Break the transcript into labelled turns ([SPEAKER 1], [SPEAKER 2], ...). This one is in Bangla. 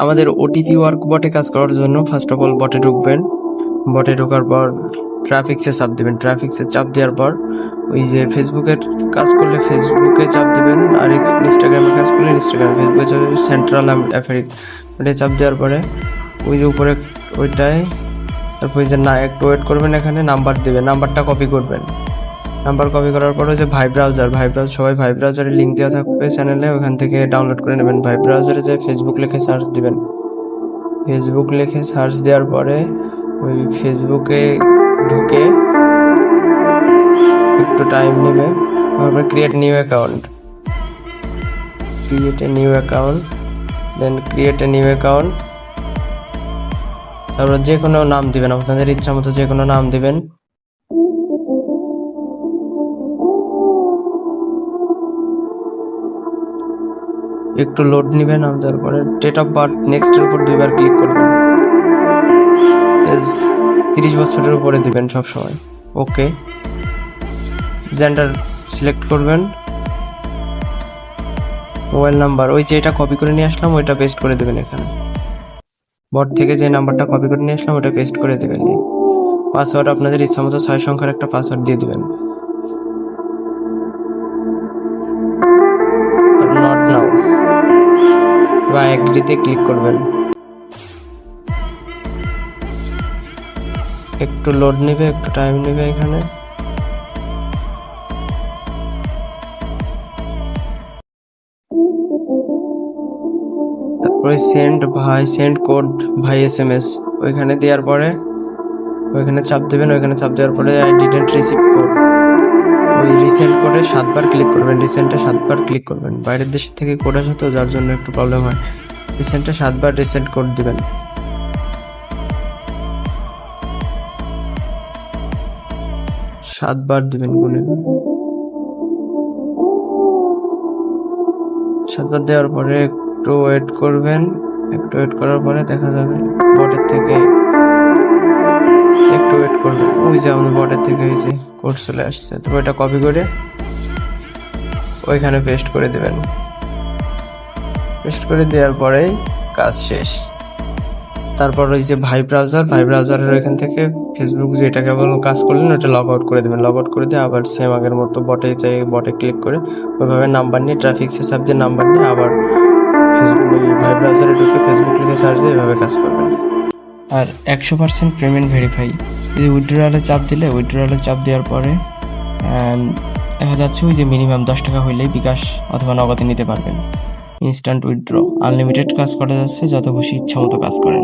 [SPEAKER 1] আমাদের ওটিপি ওয়ার্ক বটে কাজ করার জন্য ফার্স্ট অফ অল বটে ঢুকবেন। বটে ঢোকার পর ট্রাফিক্সে চাপ দিবেন। ট্রাফিক্সে চাপ দেওয়ার পর ওই যে ফেসবুকের কাজ করলে ফেসবুকে চাপ দিবেন, আর ইনস্টাগ্রামের কাজ করলে ইনস্টাগ্রামে, ফেসবুকে চাপ সেন্ট্রাল অ্যাফেরিক ওটাই চাপ দেওয়ার পরে ওই যে উপরে ওইটাই, তারপর ওই যে না একটু ওয়েট করবেন, এখানে নাম্বার দেবেন, নাম্বারটা কপি করবেন। নাম্বার কপি করার পর যে ভাই ব্রাউজার সবাই ভাই ব্রাউজারের লিঙ্ক দেওয়া থাকবে চ্যানেলে, ওখান থেকে ডাউনলোড করে নেবেন। ভাই ব্রাউজারে যে ফেসবুক লিখে সার্চ দিবেন। ফেসবুক লিখে সার্চ দেওয়ার পরে ওই ফেসবুকে ঢুকে একটু টাইম নেবে, তারপরে ক্রিয়েট নিউ অ্যাকাউন্ট, তারপর যে কোনো নাম দিবেন, আপনাদের ইচ্ছা মতো যে কোনো নাম দিবেন। একটু লোড নিবেন, তারপরে ডেট অফ বার্থ নেক্সটের উপর 2বার ক্লিক করবেন। 30 বছরের উপরে দিবেন সবসময়। ওকে, জেন্ডার সিলেক্ট করবেন। মোবাইল নাম্বার ওই যে এটা কপি করে নিয়ে আসলাম ওইটা পেস্ট করে দেবেন এখানে। বট থেকে যে নাম্বারটা কপি করে নিয়ে আসলাম ওটা পেস্ট করে দেবেন। পাসওয়ার্ড আপনাদের ইচ্ছা মতো 6 সংখ্যার একটা পাসওয়ার্ড দিয়ে দিবেন। নট নাও বা এগ্রিতে ক্লিক করবেন। একটু লোড নেবে, একটু টাইম নেবে এখানে। তারপরে সেন্ড কোড ভাই SMS ওইখানে দেওয়ার পরে ওইখানে চাপ দেবেন। ওইখানে চাপ দেওয়ার পরে আই ডিডন্ট রিসিভ কোড, ওই রিসেন্ড কোডে 7বার ক্লিক করবেন। রিসেন্টে 7বার ক্লিক করবেন। বাইরের দেশ থেকে কোড আসে তো, যার জন্য একটু প্রবলেম হয়। রিসেন্টে 7বার রিসেন্ট কোড দিবেন। 7বার দিবেন গুনে। 7বার দেওয়ার পরে একটু ওয়েট করবেন। একটু ওয়েট করার পরে দেখা যাবে বটের থেকে, একটু ওয়েট করবেন, ওই যে আমাদের বটের থেকে ওই যে কোড চলে আসছে। তো ওইটা কপি করে ওইখানে পেস্ট করে দেবেন। পেস্ট করে দেওয়ার পরেই কাজ শেষ। তারপর ওই যে ভাই ব্রাউজারের ওইখান থেকে ফেসবুক যেটা কেবল কাজ করলেন ওটা লগ আউট করে দেবেন। লগ আউট করে দিয়ে আবার সেম আগের মতো বটে ক্লিক করে ওইভাবে নাম্বার নিয়ে ট্রাফিক্সে চাপ দিয়ে নাম্বার নিয়ে আবার ফেসবুক ভাই ব্রাউজারে ঢুকে ফেসবুক লিখে সার্চ দিয়ে এভাবে কাজ করবেন। আর 100% পেমেন্ট ভেরিফাই। যদি উইথড্রয়ালে চাপ দেওয়ার পরে দেখা যাচ্ছে ওই যে মিনিমাম 10 টাকা হইলেই বিকাশ অথবা নগদে নিতে পারবেন। ইনস্ট্যান্ট উইথড্র, আনলিমিটেড কাজ করা যাচ্ছে, যত খুশি ইচ্ছা মতো কাজ করেন।